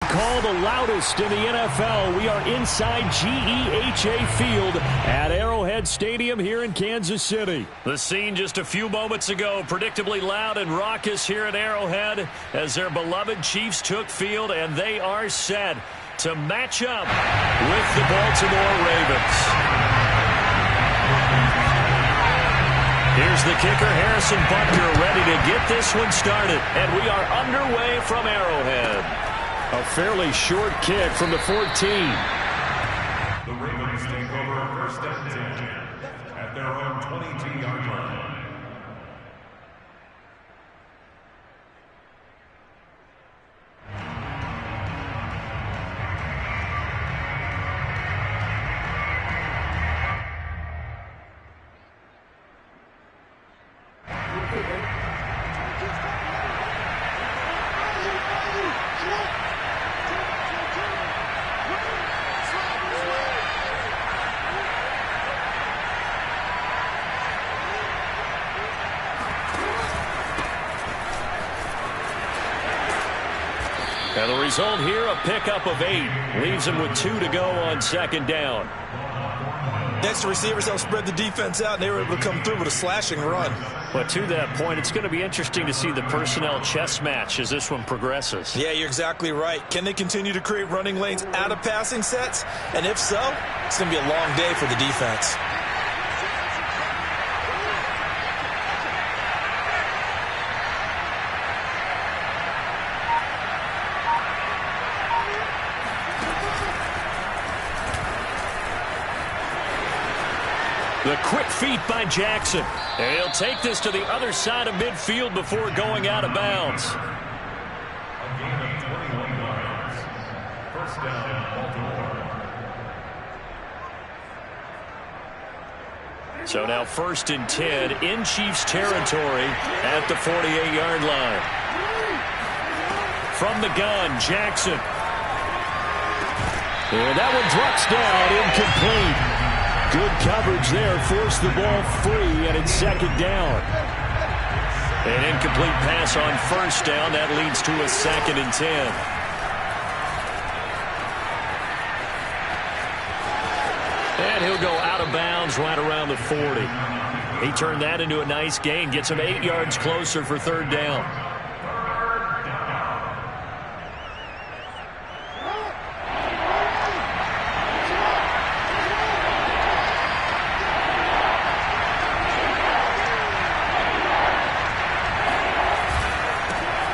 call the loudest in the NFL. We are inside GEHA Field at Arrowhead Stadium here in Kansas City. The scene just a few moments ago, predictably loud and raucous here at Arrowhead as their beloved Chiefs took field, and they are set to match up with the Baltimore Ravens. Here's the kicker, Harrison Butker, ready to get this one started. And we are underway from Arrowhead. A fairly short kick from the 14. The Ravens take over first and 10 at their own 22-yard line. And the result here, a pickup of 8. Leaves him with 2 to go on second down. Next, the receivers helped spread the defense out, and they were able to come through with a slashing run. But to that point, it's going to be interesting to see the personnel chess match as this one progresses. Yeah, you're exactly right. Can they continue to create running lanes out of passing sets? And if so, it's going to be a long day for the defense. The quick feet by Jackson. And he'll take this to the other side of midfield before going out of bounds. A gain of 21 yards. First down, Baltimore. So now 1st and 10 in Chiefs territory at the 48-yard line. From the gun, Jackson. And that one drops down, incomplete. Good coverage there, forced the ball free, and it's second down. An incomplete pass on first down. That leads to a 2nd and 10. And he'll go out of bounds right around the 40. He turned that into a nice gain, gets him 8 yards closer for 3rd down.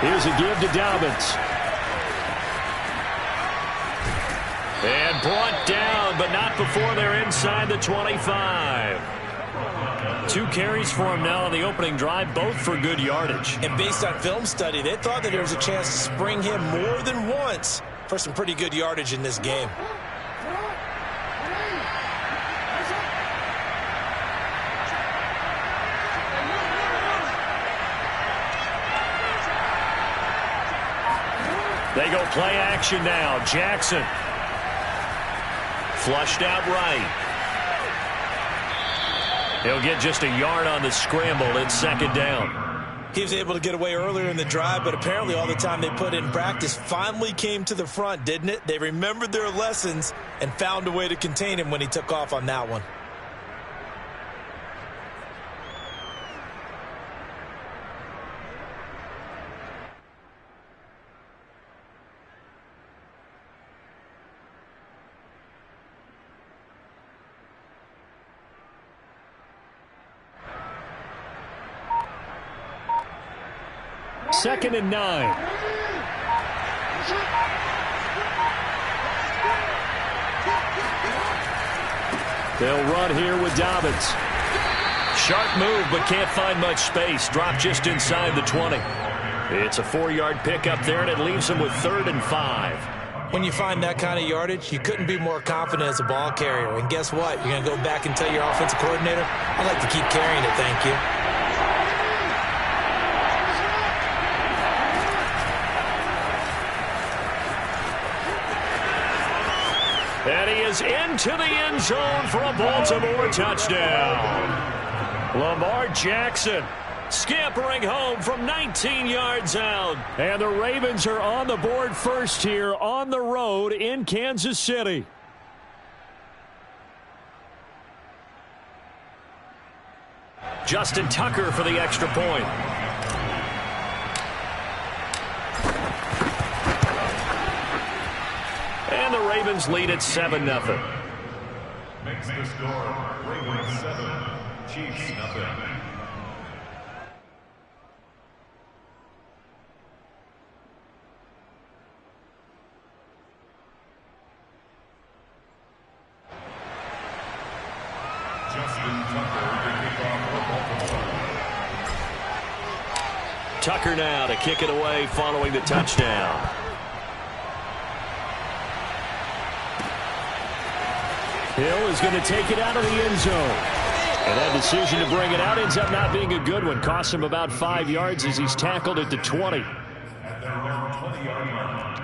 Here's a give to Dobbins. And brought down, but not before they're inside the 25. 2 carries for him now on the opening drive, both for good yardage. And based on film study, they thought that there was a chance to spring him more than once for some pretty good yardage in this game. They go play action now. Jackson. Flushed out right. He'll get just a yard on the scramble. It's 2nd down. He was able to get away earlier in the drive, but apparently all the time they put in practice finally came to the front, didn't it? They remembered their lessons and found a way to contain him when he took off on that one. Second and 9. They'll run here with Dobbins. Sharp move, but can't find much space. Drop just inside the 20. It's a 4-yard pickup there, and it leaves them with 3rd and 5. When you find that kind of yardage, you couldn't be more confident as a ball carrier. And guess what? You're going to go back and tell your offensive coordinator, I'd like to keep carrying it, thank you. And he is into the end zone for a Baltimore touchdown. Lamar Jackson scampering home from 19 yards out. And the Ravens are on the board first here on the road in Kansas City. Justin Tucker for the extra point. And the Ravens lead at 7-0. Makes the score Ravens 7, Chiefs nothing. Justin Tucker to kick off for Baltimore. Tucker now to kick it away following the touchdown. Hill is going to take it out of the end zone. And that decision to bring it out ends up not being a good one. Costs him about 5 yards as he's tackled at the 20. At their own 20-yard line.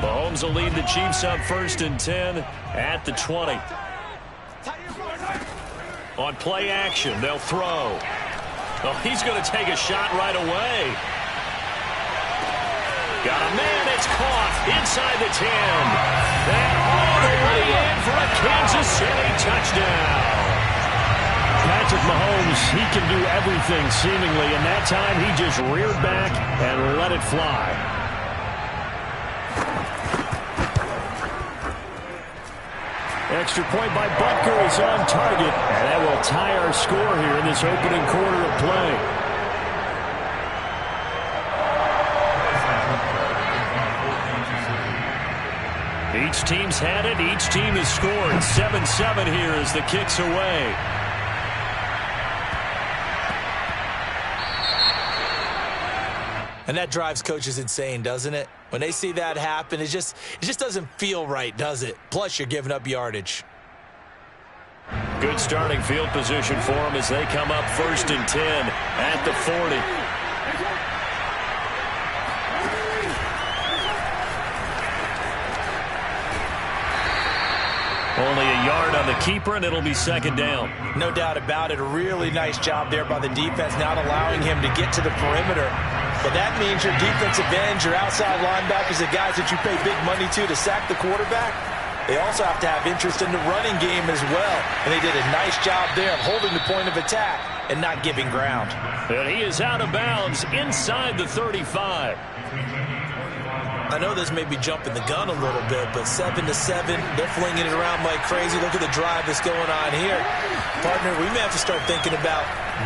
Mahomes will lead the Chiefs up 1st and 10 at the 20. On play action, they'll throw. Oh, he's going to take a shot right away. Got a man, it's caught inside the 10. And all the way in for a Kansas City touchdown. Patrick Mahomes, he can do everything seemingly, and that time he just reared back and let it fly. Extra point by Butker is on target, and that will tie our score here in this opening quarter of play. Each team's had it. Each team has scored. 7-7 here as the kick's away. And that drives coaches insane, doesn't it? When they see that happen, it just doesn't feel right, does it? Plus, you're giving up yardage. Good starting field position for them as they come up 1st and 10 at the 40. Only a yard on the keeper, and it'll be 2nd down. No doubt about it. A really nice job there by the defense, not allowing him to get to the perimeter. But that means your defensive ends, your outside linebackers, the guys that you pay big money to sack the quarterback, they also have to have interest in the running game as well. And they did a nice job there of holding the point of attack and not giving ground. And he is out of bounds inside the 35. I know this may be jumping the gun a little bit, but 7-7, they're flinging it around like crazy. Look at the drive that's going on here. Partner, we may have to start thinking about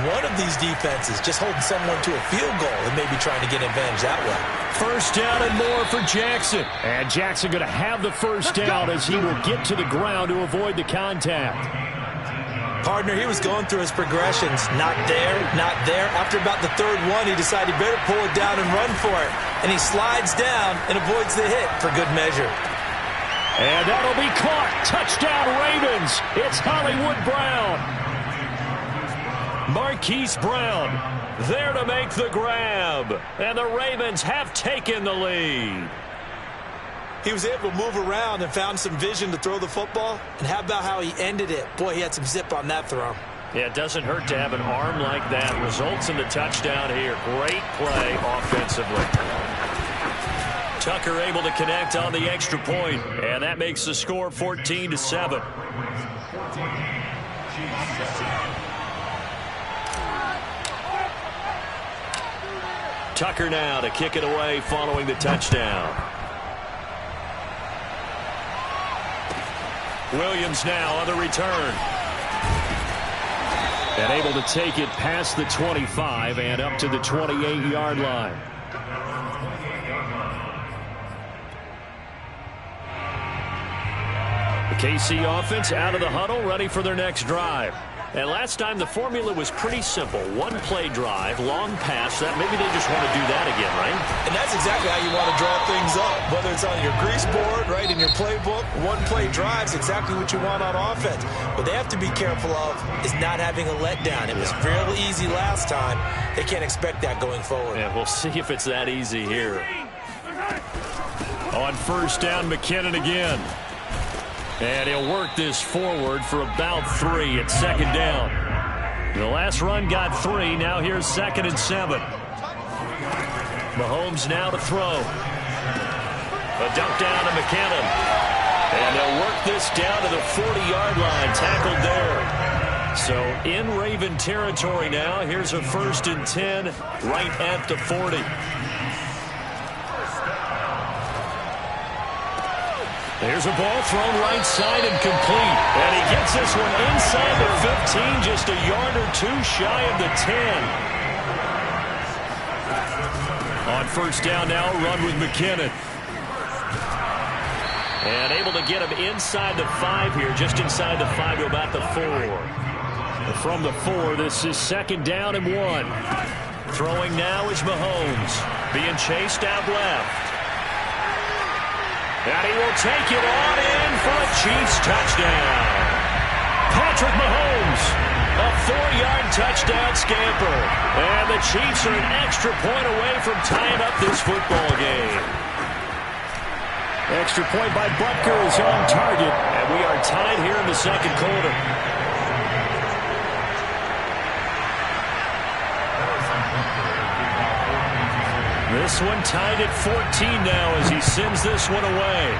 one of these defenses just holding someone to a field goal and maybe trying to get advantage that way. 1st down and more for Jackson. And Jackson going to have the 1st down as he will get to the ground to avoid the contact. Partner, he was going through his progressions. Not there, not there. After about the 3rd one, he decided he better pull it down and run for it. And he slides down and avoids the hit for good measure. And that'll be caught. Touchdown, Ravens. It's Hollywood Brown. Marquise Brown there to make the grab. And the Ravens have taken the lead. He was able to move around and found some vision to throw the football. And how about how he ended it? Boy, he had some zip on that throw. Yeah, it doesn't hurt to have an arm like that. Results in the touchdown here. Great play offensively. Tucker able to connect on the extra point, and that makes the score 14-7. Tucker now to kick it away following the touchdown. Williams now on the return. And able to take it past the 25 and up to the 28-yard line. The KC offense out of the huddle, ready for their next drive. And last time the formula was pretty simple. One play drive, long pass. That maybe they just want to do that again, right? And that's exactly how you want to draw things up. Whether it's on your grease board, right, in your playbook, one play drive is exactly what you want on offense. What they have to be careful of is not having a letdown. It was real easy last time. They can't expect that going forward. Yeah, we'll see if it's that easy here. On first down, McKinnon again. And he'll work this forward for about 3 at second down. The last run got 3. Now here's 2nd and 7. Mahomes now to throw. A dump down to McKinnon. And they'll work this down to the 40-yard line. Tackled there. So in Raven territory now. Here's a 1st and 10 right at the 40. There's a ball thrown right side and complete. And he gets this one inside the 15, just a yard or 2 shy of the 10. On first down now, run with McKinnon. And able to get him inside the 5 here, just inside the 5 to about the 4. From the 4, this is 2nd down and 1. Throwing now is Mahomes, being chased out left. And he will take it on in for a Chiefs touchdown. Patrick Mahomes, a 4-yard touchdown scamper. And the Chiefs are an extra point away from tying up this football game. Extra point by Butker is on target. And we are tied here in the 2nd quarter. This one tied at 14 now as he sends this one away.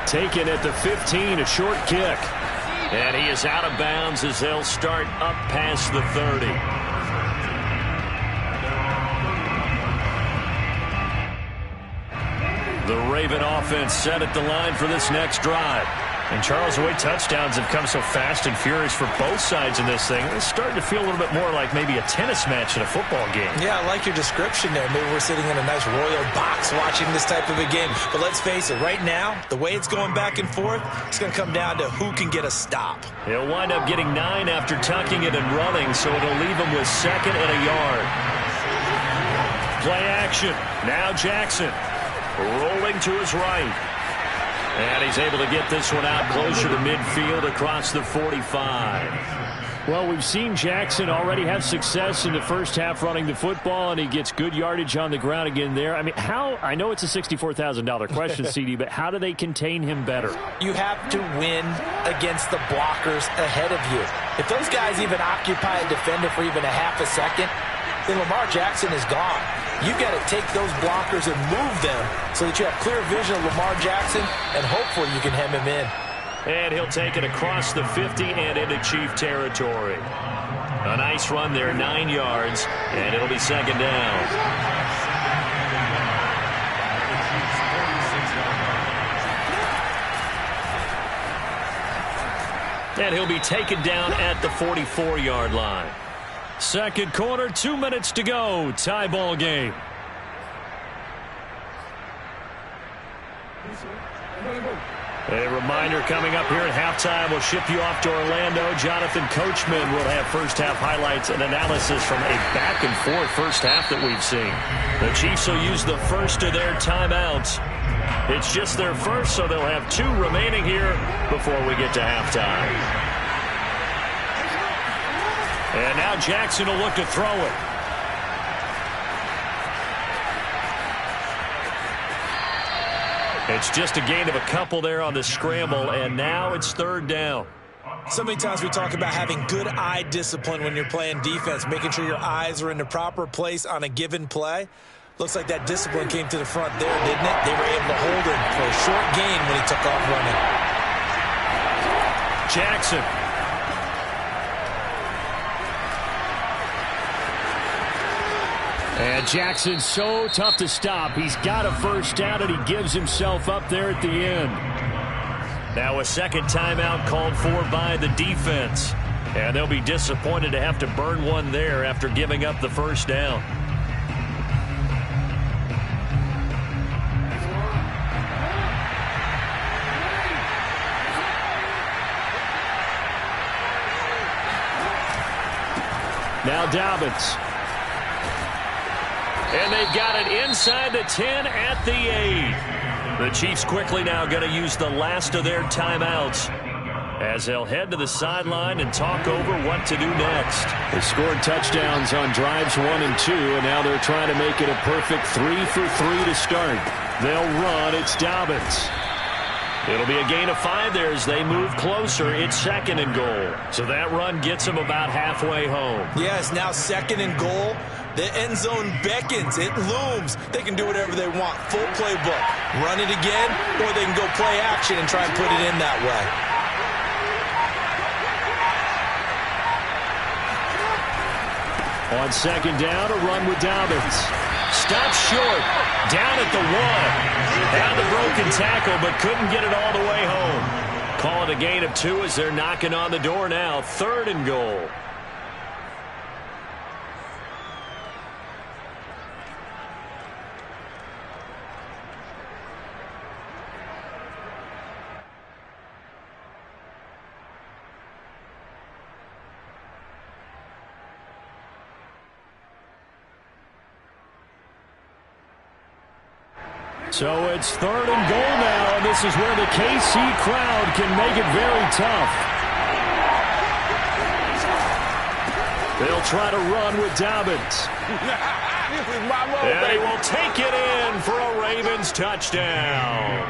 Taken at the 15, a short kick. And he is out of bounds as they'll start up past the 30. The Raven offense set at the line for this next drive. And Charles, the way touchdowns have come so fast and furious for both sides in this thing, it's starting to feel a little bit more like maybe a tennis match in a football game. Yeah, I like your description there. Maybe we're sitting in a nice royal box watching this type of a game. But let's face it, right now, the way it's going back and forth, it's going to come down to who can get a stop. He'll wind up getting 9 after tucking it and running, so it'll leave him with 2nd and a yard. Play action. Now Jackson rolling to his right. And he's able to get this one out closer to midfield across the 45. Well, we've seen Jackson already have success in the first half running the football, and he gets good yardage on the ground again there. I mean, I know it's a $64,000 question, CD, but how do they contain him better? You have to win against the blockers ahead of you. If those guys even occupy a defender for even a half a second, then Lamar Jackson is gone. You've got to take those blockers and move them so that you have clear vision of Lamar Jackson, and hopefully you can hem him in. And he'll take it across the 50 and into Chief territory. A nice run there, 9 yards, and it'll be 2nd down. And he'll be taken down at the 44-yard line. 2nd quarter, 2 minutes to go. Tie ball game. A reminder coming up here at halftime. We'll ship you off to Orlando. Jonathan Coachman will have first half highlights and analysis from a back and forth first half that we've seen. The Chiefs will use the first of their timeouts. It's just their first, so they'll have 2 remaining here before we get to halftime. And now Jackson will look to throw it. It's just a gain of a couple there on the scramble, and now it's 3rd down. So many times we talk about having good eye discipline when you're playing defense, making sure your eyes are in the proper place on a given play. Looks like that discipline came to the front there, didn't it? They were able to hold him for a short gain when he took off running. Jackson. And Jackson's so tough to stop. He's got a first down, and he gives himself up there at the end. Now a 2nd timeout called for by the defense. And they'll be disappointed to have to burn one there after giving up the first down. Now Dobbins. And they've got it inside the 10 at the 8. The Chiefs quickly now going to use the last of their timeouts. as they'll head to the sideline and talk over what to do next. They scored touchdowns on drives 1 and 2, and now they're trying to make it a perfect 3 for 3 to start. They'll run. It's Dobbins. It'll be a gain of 5 there as they move closer. It's 2nd and goal. So that run gets them about halfway home. Yes, now 2nd and goal. The end zone beckons. It looms. They can do whatever they want. Full playbook. Run it again, or they can go play action and try and put it in that way. On 2nd down, a run with Dobbins. Stopped short. Down at the 1. Had the broken tackle, but couldn't get it all the way home. Call it a gain of 2 as they're knocking on the door now. 3rd and goal. So it's 3rd and goal now, and this is where the KC crowd can make it very tough. They'll try to run with Dobbins. And he will take it in for a Ravens touchdown.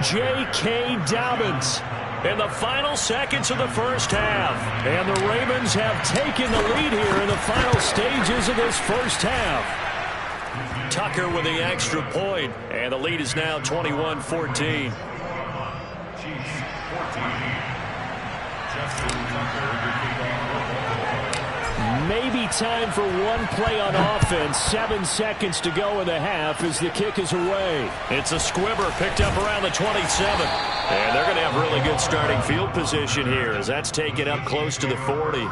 J.K. Dobbins in the final seconds of the first half. And the Ravens have taken the lead here in the final stages of this first half. Tucker with the extra point, and the lead is now 21-14. Maybe time for one play on offense. 7 seconds to go in the half as the kick is away. It's a squibber picked up around the 27. And they're going to have really good starting field position here as that's taken up close to the 40.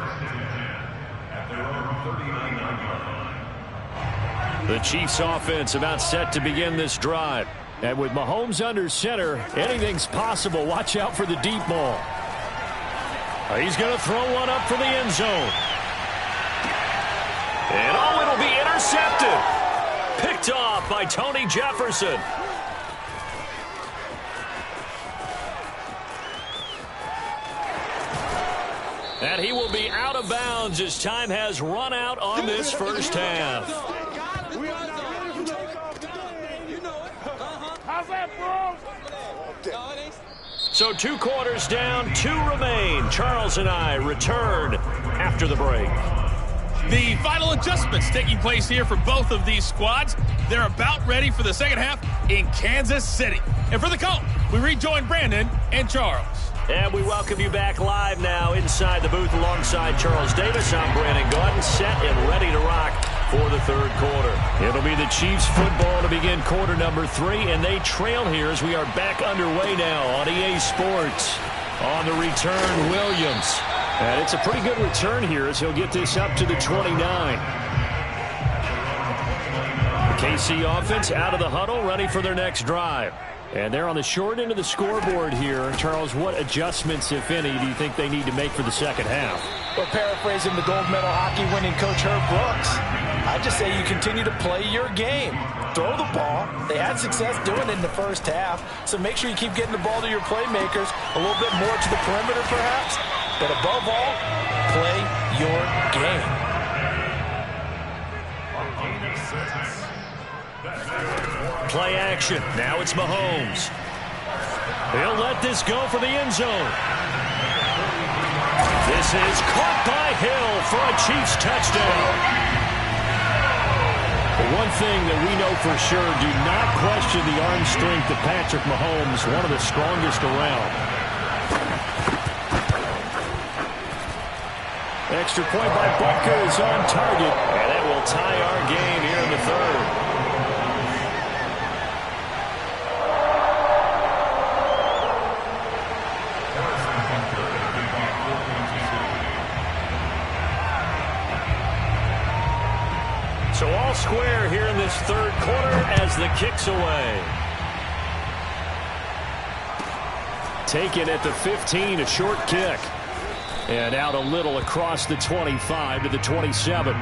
The Chiefs offense about set to begin this drive. And with Mahomes under center, anything's possible. Watch out for the deep ball. He's going to throw one up for the end zone. And oh, it'll be intercepted. Picked off by Tony Jefferson. And he will be out of bounds as time has run out on this first half. So 2 quarters down, 2 remain. Charles and I return after the break. The final adjustments taking place here for both of these squads. They're about ready for the second half in Kansas City. And for the call, we rejoin Brandon and Charles. And we welcome you back live now inside the booth alongside Charles Davis. I'm Brandon Gaudin, set and ready to rock for the third quarter. It'll be the Chiefs football to begin quarter number 3, and they trail here as we are back underway now on EA Sports. On the return, Williams. And it's a pretty good return here as he'll get this up to the 29. The KC offense out of the huddle, ready for their next drive. And they're on the short end of the scoreboard here. Charles, what adjustments, if any, do you think they need to make for the second half? Well, paraphrasing the gold medal hockey winning coach Herb Brooks, I just say you continue to play your game. Throw the ball. They had success doing it in the first half, so make sure you keep getting the ball to your playmakers, a little bit more to the perimeter perhaps, but above all, play your game. Play action. Now it's Mahomes. He'll let this go for the end zone. This is caught by Hill for a Chiefs touchdown. One thing that we know for sure, do not question the arm strength of Patrick Mahomes, one of the strongest around. Extra point by Butker is on target, and that will tie our game here in the third. So all square here in this third quarter as the kick's away. Taken at the 15, a short kick. And out a little across the 25 to the 27.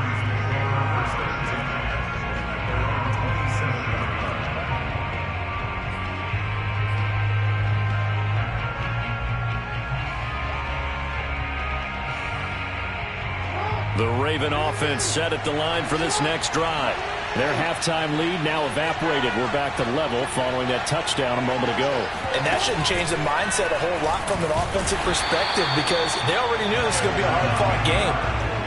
The Raven offense set at the line for this next drive. Their halftime lead now evaporated. We're back to level following that touchdown a moment ago. And that shouldn't change the mindset a whole lot from an offensive perspective because they already knew this was going to be a hard-fought game.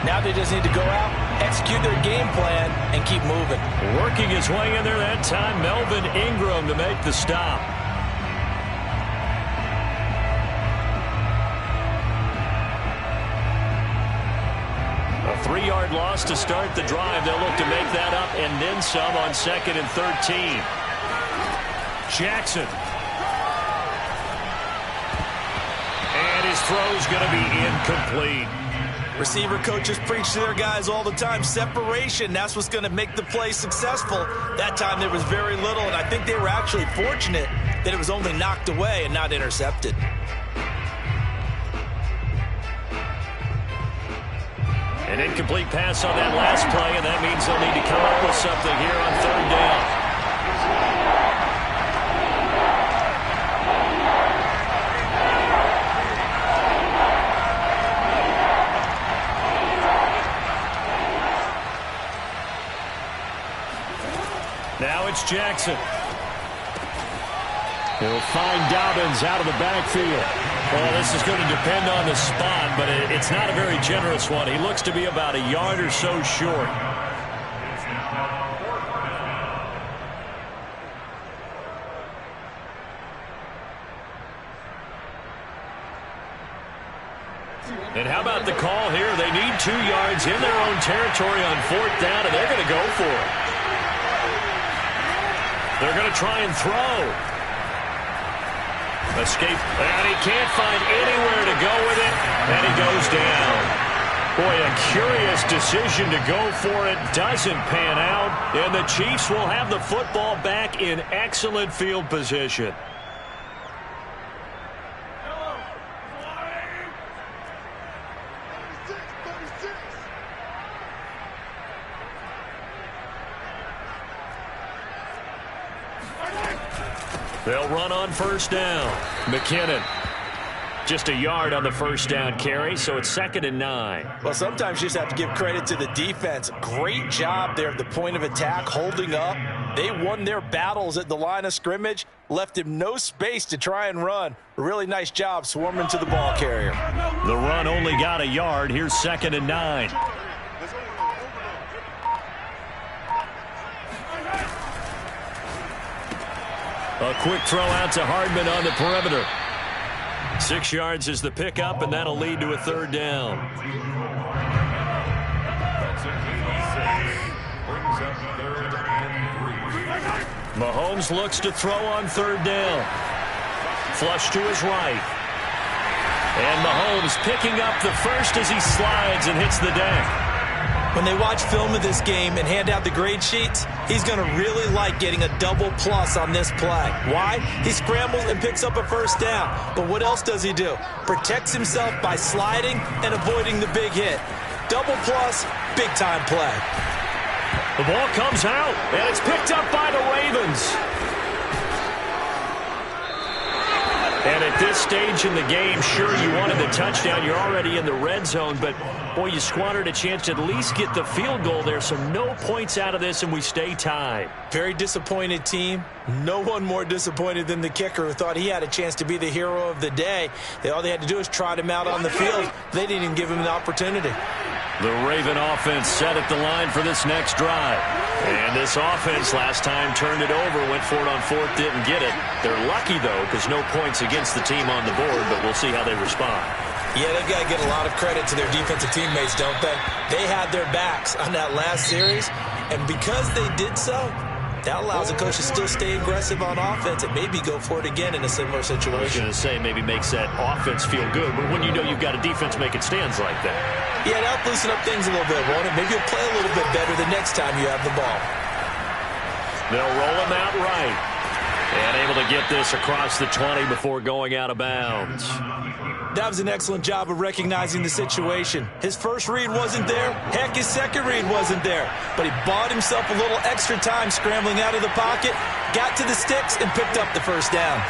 Now they just need to go out, execute their game plan, and keep moving. Working his way in there that time, Melvin Ingram to make the stop. A 3-yard loss to start the drive. They'll look to make that up and then some on 2nd and 13. Jackson. And his throw's going to be incomplete. Receiver coaches preach to their guys all the time. Separation, that's what's going to make the play successful. That time there was very little, and I think they were actually fortunate that it was only knocked away and not intercepted. An incomplete pass on that last play, and that means they'll need to come up with something here on 3rd down. Now it's Jackson. He'll find Dobbins out of the backfield. Well, this is going to depend on the spot, but it's not a very generous one. He looks to be about a yard or so short. And how about the call here? They need 2 yards in their own territory on 4th down, and they're going to go for it. They're going to try and throw. Escape, and he can't find anywhere to go with it, and he goes down. Boy, a curious decision to go for it. Doesn't pan out, and the Chiefs will have the football back in excellent field position. They'll run on 1st down. McKinnon. Just a yard on the 1st down carry, so it's 2nd and 9. Well, sometimes you just have to give credit to the defense. Great job there at the point of attack, holding up. They won their battles at the line of scrimmage, left him no space to try and run. A really nice job swarming to the ball carrier. The run only got a yard. Here's 2nd and 9. A quick throw out to Hardman on the perimeter. 6 yards is the pickup, and that'll lead to a 3rd down. Mahomes looks to throw on 3rd down. Flush to his right. And Mahomes picking up the first as he slides and hits the deck. When they watch film of this game and hand out the grade sheets, he's going to really like getting a double plus on this play. Why? He scrambles and picks up a 1st down. But what else does he do? Protects himself by sliding and avoiding the big hit. Double plus, big-time play. The ball comes out, and it's picked up by the Ravens. And at this stage in the game, sure, you wanted the touchdown. You're already in the red zone, but, boy, you squandered a chance to at least get the field goal there, so no points out of this, and we stay tied. Very disappointed team. No one more disappointed than the kicker who thought he had a chance to be the hero of the day. All they had to do was trot him out on the field. They didn't even give him an opportunity. The Raven offense set at the line for this next drive. And this offense last time turned it over, went for it on 4th, didn't get it. They're lucky, though, because no points against the team on the board, but we'll see how they respond. Yeah, they've got to get a lot of credit to their defensive teammates, don't they? They had their backs on that last series, and because they did so, that allows the coach to still stay aggressive on offense and maybe go for it again in a similar situation. I was going to say maybe makes that offense feel good, but when you know you've got a defense making stands like that. Yeah, that'll loosen up things a little bit, won't it? Maybe you'll play a little bit better the next time you have the ball. They'll roll him out right. And able to get this across the 20 before going out of bounds. That was an excellent job of recognizing the situation. His first read wasn't there. Heck, his second read wasn't there. But he bought himself a little extra time scrambling out of the pocket, got to the sticks, and picked up the 1st down.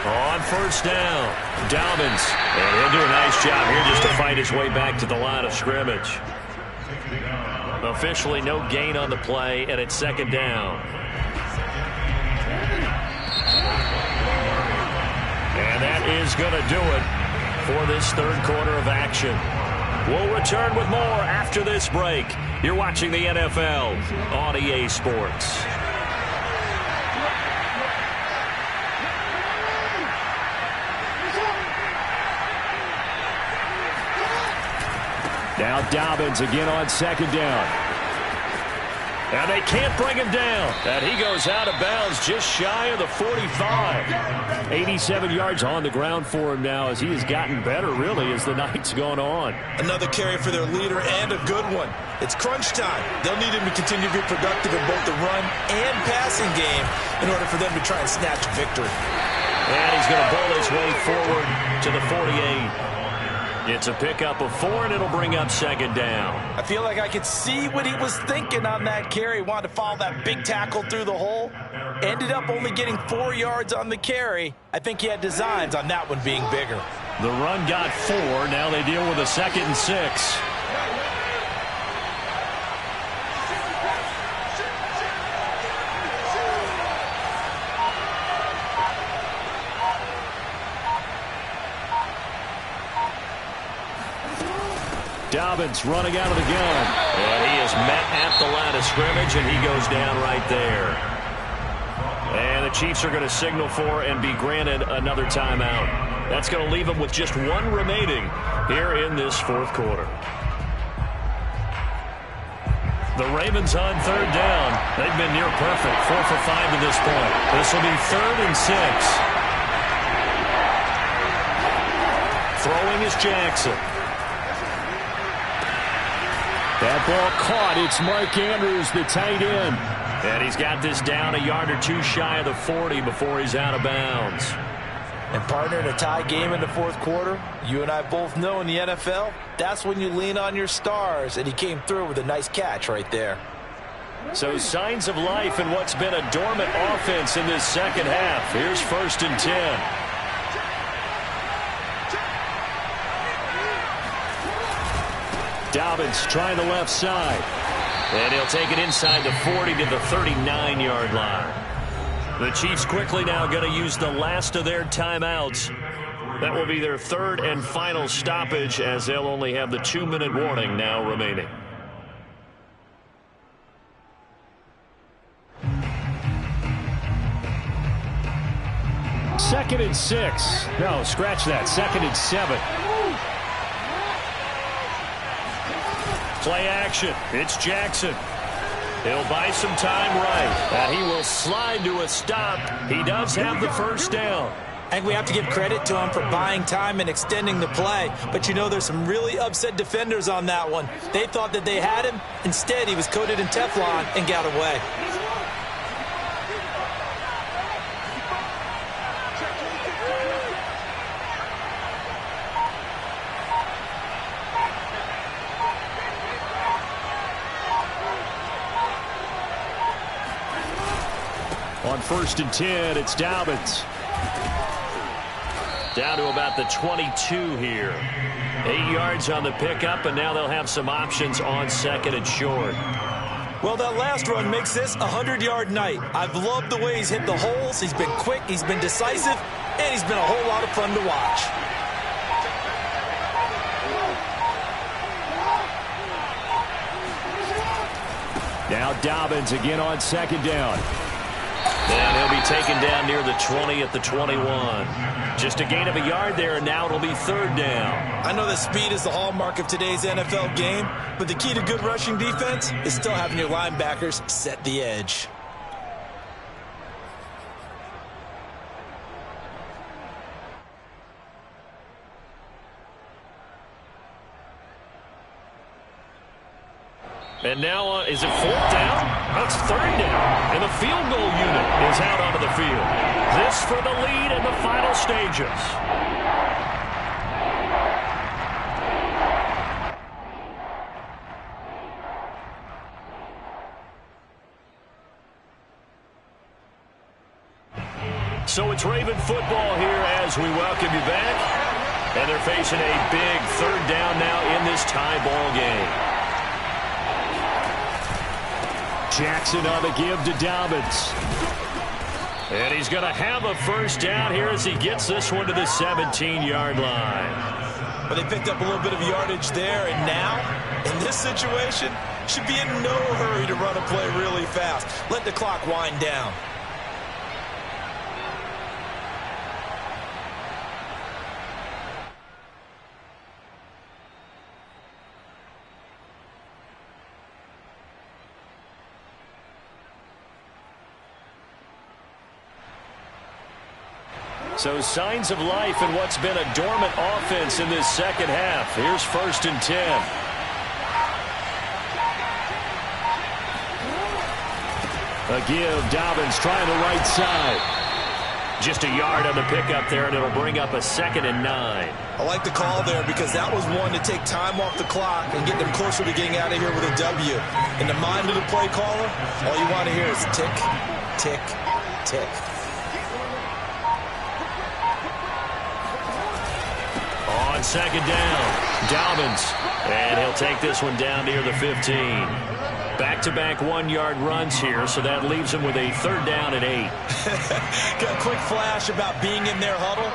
On first down, Dobbins. And he'll do a nice job here just to fight his way back to the line of scrimmage. Officially no gain on the play, and it's second down. And that is going to do it for this third quarter of action. We'll return with more after this break. You're watching the NFL on EA Sports. Now Dobbins again on second down. And they can't bring him down. And he goes out of bounds just shy of the 45. 87 yards on the ground for him now as he has gotten better, really, as the night's gone on. Another carry for their leader and a good one. It's crunch time. They'll need him to continue to be productive in both the run and passing game in order for them to try and snatch a victory. And he's going to bowl his way forward to the 48. It's a pickup of 4, and it'll bring up second down. I feel like I could see what he was thinking on that carry. He wanted to follow that big tackle through the hole. Ended up only getting 4 yards on the carry. I think he had designs on that one being bigger. The run got 4. Now they deal with a 2nd and 6. Dobbins running out of the gun. And he is met at the line of scrimmage, and he goes down right there. And the Chiefs are going to signal for and be granted another timeout. That's going to leave them with just 1 remaining here in this fourth quarter. The Ravens on third down. They've been near perfect. 4 for 5 to this point. This will be 3rd and 6. Throwing is Jackson. That ball caught. It's Mark Andrews, the tight end. And he's got this down a yard or 2 shy of the 40 before he's out of bounds. And partner, in a tie game in the fourth quarter, you and I both know in the NFL, that's when you lean on your stars. And he came through with a nice catch right there. So signs of life in what's been a dormant offense in this second half. Here's 1st and 10. Dobbins trying the left side. And he'll take it inside the 40 to the 39-yard line. The Chiefs quickly now going to use the last of their timeouts. That will be their 3rd and final stoppage, as they'll only have the 2-minute warning now remaining. Second and 6. No, scratch that. 2nd and 7. Play action. It's Jackson. He'll buy some time right. And he will slide to a stop. He does have the first down. I think we have to give credit to him for buying time and extending the play. But you know, there's some really upset defenders on that one. They thought that they had him. Instead, he was coated in Teflon and got away. On 1st and 10, it's Dobbins. Down to about the 22 here. 8 yards on the pickup, and now they'll have some options on 2nd and short. Well, that last run makes this a 100-yard night. I've loved the way he's hit the holes. He's been quick, he's been decisive, and he's been a whole lot of fun to watch. Now Dobbins again on 2nd down. And he'll be taken down near the 20 at the 21. Just a gain of a yard there, and now it'll be 3rd down. I know that speed is the hallmark of today's NFL game, but the key to good rushing defense is still having your linebackers set the edge. And now, is it 4th down? That's 3rd down. And the field goal unit is out onto the field. This for the lead in the final stages. So it's Raven football here as we welcome you back. And they're facing a big third down now in this tie ball game. Jackson on the give to Dobbins. And he's going to have a first down here as he gets this one to the 17-yard line. But they picked up a little bit of yardage there, and now, in this situation, should be in no hurry to run a play really fast. Let the clock wind down. So signs of life in what's been a dormant offense in this second half. Here's 1st and 10. A give, Dobbins trying the right side. Just a yard on the pickup there, and it'll bring up a 2nd and 9. I like the call there because that was one to take time off the clock and get them closer to getting out of here with a W. In the mind of the play caller, all you want to hear is tick, tick, tick. On 2nd down, Dobbins. And he'll take this one down near the 15. Back-to-back 1-yard runs here, so that leaves him with a 3rd down and 8. Got a quick flash about being in their huddle.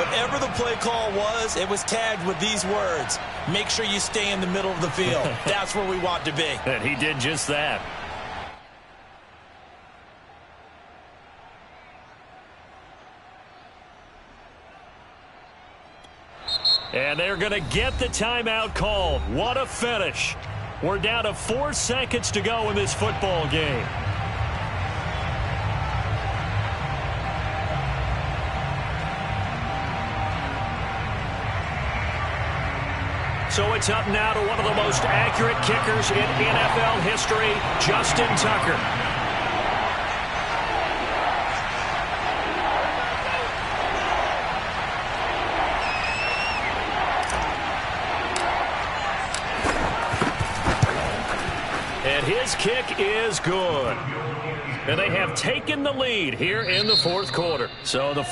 Whatever the play call was, it was tagged with these words: make sure you stay in the middle of the field. That's where we want to be. And he did just that. And they're going to get the timeout called. What a finish. We're down to 4 seconds to go in this football game. So it's up now to one of the most accurate kickers in NFL history, Justin Tucker. And his kick is good. And they have taken the lead here in the 4th quarter. So the